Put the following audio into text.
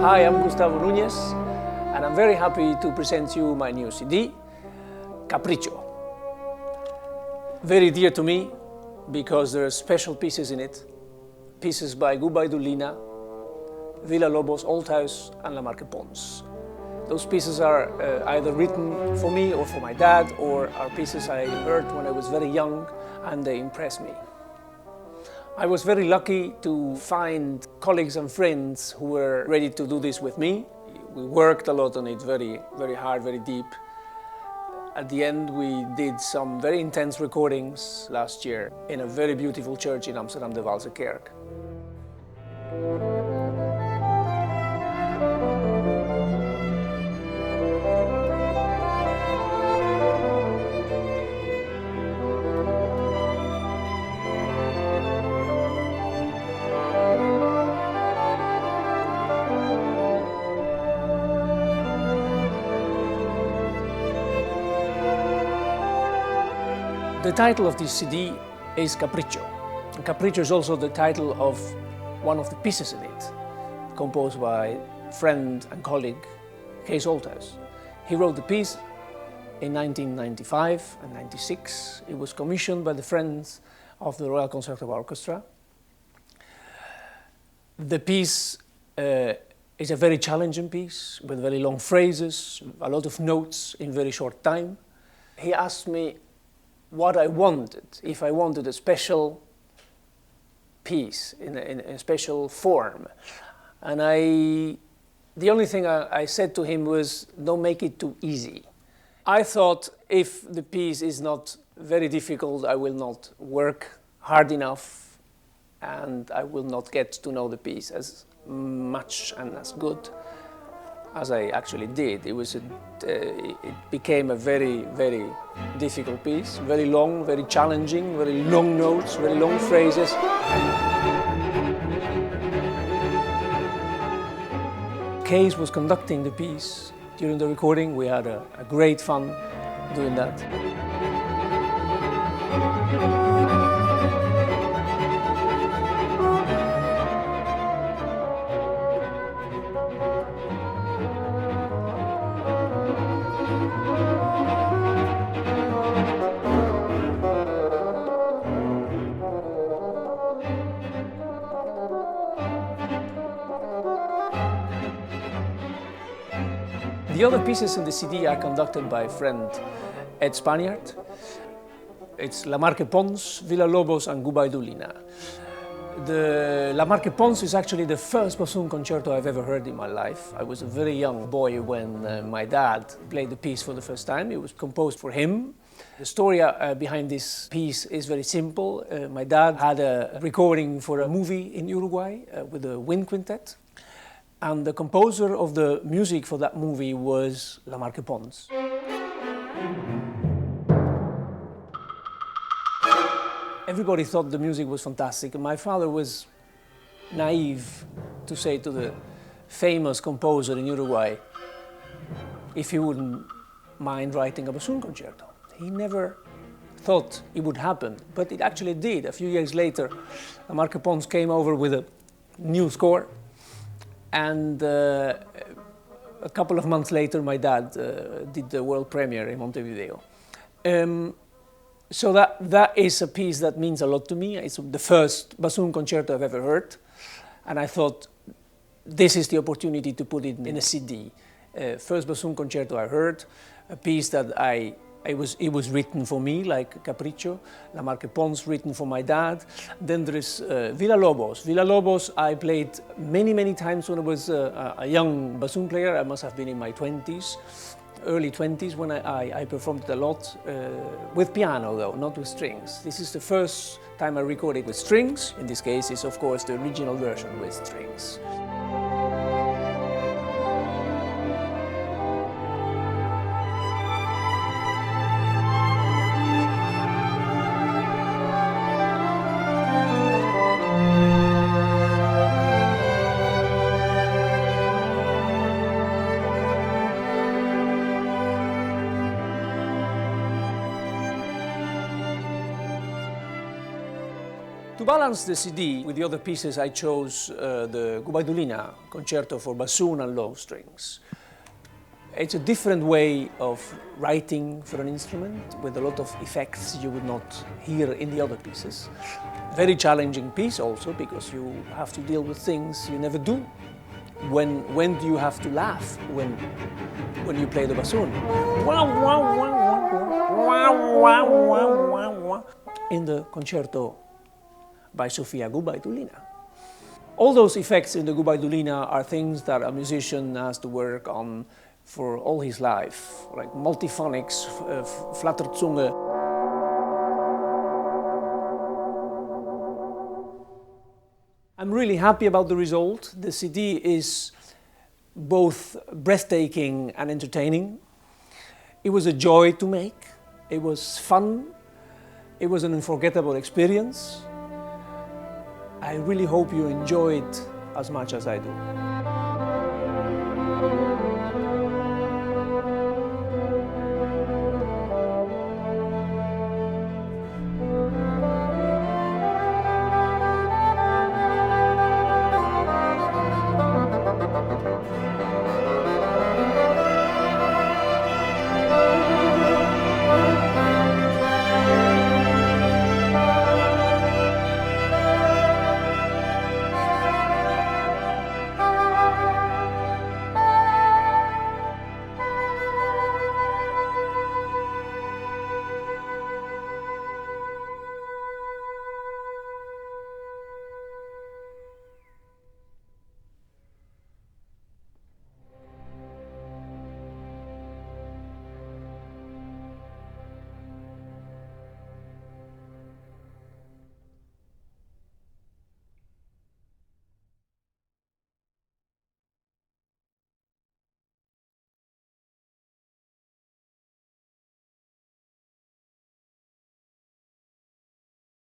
Hi, I'm Gustavo Núñez, and I'm very happy to present you my new CD, Capricho. Very dear to me because there are special pieces in it. Pieces by Gubaidulina, Villa-Lobos, Old House, and La Marque Pons. Those pieces are either written for me or for my dad, or are pieces I heard when I was very young and they impressed me. I was very lucky to find colleagues and friends who were ready to do this with me. We worked a lot on it, very hard, very deep. At the end, we did some very intense recordings last year in a very beautiful church in Amsterdam, the Walse Kerk. The title of this CD is Capricho. And Capricho is also the title of one of the pieces in it, composed by friend and colleague Kees Olthuis. He wrote the piece in 1995 and 96. It was commissioned by the Friends of the Royal Concerto Orchestra. The piece is a very challenging piece with very long phrases, a lot of notes in very short time. He asked me what I wanted, if I wanted a special piece in a special form. And the only thing I said to him was, don't make it too easy. I thought if the piece is not very difficult, I will not work hard enough and I will not get to know the piece as much and as good as I actually did. It became a very difficult piece, very long, very challenging, very long notes, very long phrases. Kees was conducting the piece during the recording. We had a great fun doing that. The other pieces in the CD are conducted by friend Ed Spaniard. It's La Marque Pons, Villa-Lobos, and Gubaidulina. The La Marque Pons is actually the first bassoon concerto I've ever heard in my life. I was a very young boy when my dad played the piece for the first time. It was composed for him. The story behind this piece is very simple. My dad had a recording for a movie in Uruguay with a wind quintet. And the composer of the music for that movie was La Marque Pons. Everybody thought the music was fantastic, and my father was naive to say to the famous composer in Uruguay if he wouldn't mind writing a bassoon concerto. He never thought it would happen, but it actually did. A few years later, La Marque Pons came over with a new score. And a couple of months later, my dad did the world premiere in Montevideo. So that is a piece that means a lot to me. It's the first bassoon concerto I've ever heard. And I thought, this is the opportunity to put it in a CD. First bassoon concerto I heard, a piece that it was written for me, like Capricho. La Marque Pons written for my dad. Then there is Villa-Lobos. Villa-Lobos I played many times when I was a young bassoon player. I must have been in my 20s, early 20s, when I performed it a lot with piano though, not with strings. This is the first time I recorded with strings. In this case, it's of course the original version with strings. To balance the CD with the other pieces, I chose the Gubaidulina Concerto for Bassoon and Low Strings. It's a different way of writing for an instrument with a lot of effects you would not hear in the other pieces. Very challenging piece also because you have to deal with things you never do. When do you have to laugh when you play the bassoon? In the concerto by Sofia Gubaidulina. All those effects in the Gubaidulina are things that a musician has to work on for all his life, like multiphonics, flatterzunge. I'm really happy about the result. The CD is both breathtaking and entertaining. It was a joy to make. It was fun. It was an unforgettable experience. I really hope you enjoy it as much as I do.